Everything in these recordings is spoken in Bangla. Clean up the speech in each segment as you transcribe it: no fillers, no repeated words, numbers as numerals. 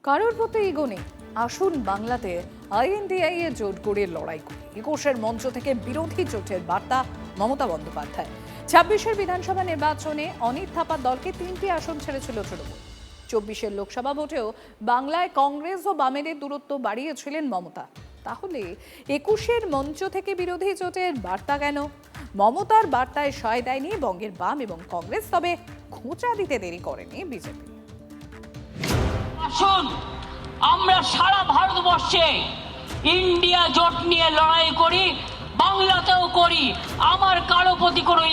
কারোর প্রতি ইগো নেই। আসুন বাংলাতে আইএনডিআই এর জোট করে লড়াই করি। ২১-এর মঞ্চ থেকে বিরোধী জোটের বার্তা মমতা বন্দ্যোপাধ্যায়। ২৬-এর বিধানসভা নির্বাচনে অনিত থাপার দলকে ৩টি আসন ছেড়েছিল তৃণমূল। ২৪-এর লোকসভা ভোটেও বাংলায় কংগ্রেস ও বামেদের দূরত্ব বাড়িয়েছিলেন মমতা। তাহলে ২১-এর মঞ্চ থেকে বিরোধী জোটের বার্তা কেন? মমতার বার্তায় সয় দেয়নি বঙ্গের বাম এবং কংগ্রেস, তবে খোঁচা দিতে দেরি করেনি বিজেপি। আসুন আমরা সারা ভারতবর্ষে ইন্ডিয়া জোট নিয়ে লড়াই করি, বাংলাতেও করি। আমার কারো প্রতি কোনো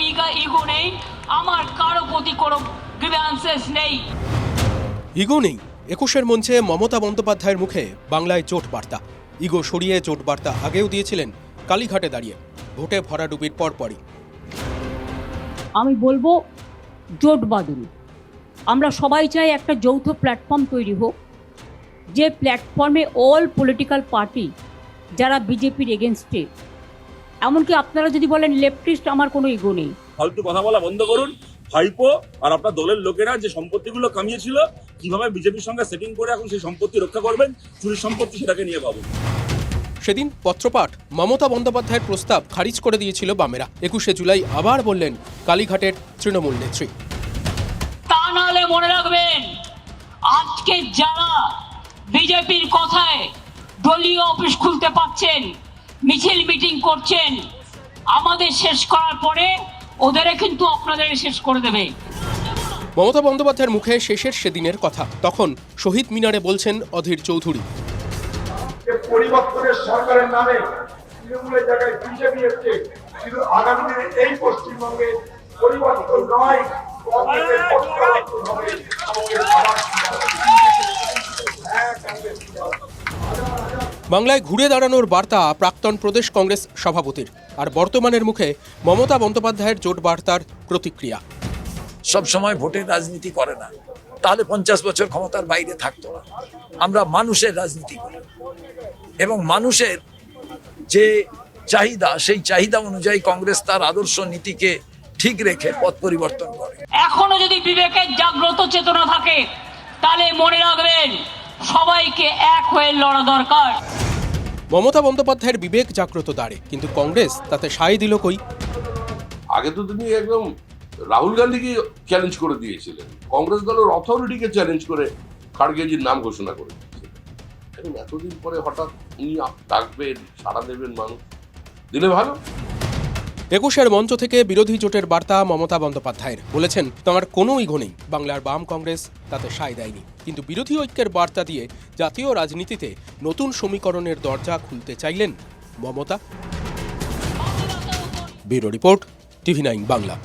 ইগো নেই, আমার কারো প্রতি কোনো গ্রিভ্যান্সেস নেই। ইগো নেই। ২১-এর মঞ্চে মমতা বন্দ্যোপাধ্যায়ের মুখে বাংলায় জোট বার্তা। ইগো সরিয়ে জোট বার্তা আগেও দিয়েছিলেন কালীঘাটে দাঁড়িয়ে ভোটে ভরাডুবির পরপরই। আমি বলবো জোট বাঁধুন। আমরা সবাই চাই একটা যৌথ প্ল্যাটফর্ম তৈরি হোক, যে প্ল্যাটফর্মে অল পলিটিক্যাল পার্টি যারা বিজেপির এগেনস্টে, এমনকি আপনারা যদি বলেন লেফটিস্ট, আমার কোনো ইগো নেই। ফালতু কথা বলা বন্ধ করুন। ভাইপো আর আপনার দলের লোকেরা যে সম্পত্তিগুলো কামিয়েছিল, কিভাবে বিজেপির সঙ্গে সেটিং করে এখন সেই সম্পত্তি রক্ষা করবেন, চুরির সম্পত্তি সেটাকে নিয়ে ভাবুন। সেদিন পত্রপাঠ মমতা বন্দ্যোপাধ্যায়ের প্রস্তাব খারিজ করে দিয়েছিল বামেরা। ২১শে জুলাই আবার বললেন কালীঘাটের তৃণমূল নেত্রী। তা নাহলে মনে রাখবেন, আজকে যারা বিজেপির কথায় দলীয় অফিস খুলতে পারছেন, মিছিল মিটিং করছেন, আমাদের শেষ করার পরে ওদেরও কিন্তু আপনাদের শেষ করে দেবে। মমতা বন্দ্যোপাধ্যায়ের মুখে শেষের সেদিনের কথা। তখন শহীদ মিনারে বলছেন অধীর চৌধুরী। পরিবর্তনের সরকারের নামে তৃণমূলের জায়গায় বিজেপি এসছে, কিন্তু আগামী দিনে এই পশ্চিমবঙ্গে পরিবর্তন নয়, বাংলায় ঘুরে দাঁড়ানোর বার্তা প্রাক্তন প্রদেশ কংগ্রেস সভাপতির, আর বর্তমানের মুখে মমতা বন্দ্যোপাধ্যায়ের জোট বার্তার প্রতিক্রিয়া। সব সময় ভোটের রাজনীতি করে না, তাহলে 50 বছর ক্ষমতার বাইরে থাকতো না। আমরা মানুষের রাজনীতি করি এবং মানুষের যে চাহিদা, সেই চাহিদা অনুযায়ী কংগ্রেস তার আদর্শ নীতিকে ঠিক রেখে পথ পরিবর্তন করে। এখনো যদি বিবেকের জাগ্রত চেতনা থাকে, তাহলে মনে রাখবেন সবাইকে এক হয়ে লড়া দরকার। মমতা বন্দ্যোপাধ্যায়ের বিবেক জাগ্রত দাঁড়ে, কিন্তু কংগ্রেস তাতে সায় দিল কই? আগে তো তিনি একদম রাহুল গান্ধীকে চ্যালেঞ্জ করে দিয়েছিলেন, কংগ্রেস দলের অথরিটিকে চ্যালেঞ্জ করে খাড়গেজির নাম ঘোষণা করে দিয়েছিলেন। এখন এতদিন পরে হঠাৎ উনি ডাকবেন, সাড়া দেবেন, মানুষ দিলে ভালো। ২১-এর মঞ্চ থেকে বিরোধী জোটের বার্তা মমতা বন্দ্যোপাধ্যায়ের। বলেছেন তাঁর কোনো ইগো নেই, বাংলার বাম কংগ্রেস তাতে সায় দেয়নি, কিন্তু বিরোধী ঐক্যের বার্তা দিয়ে জাতীয় রাজনীতিতে নতুন সমীকরণের দরজা খুলতে চাইলেন Mamata. Bureau report, TV9 Bangla.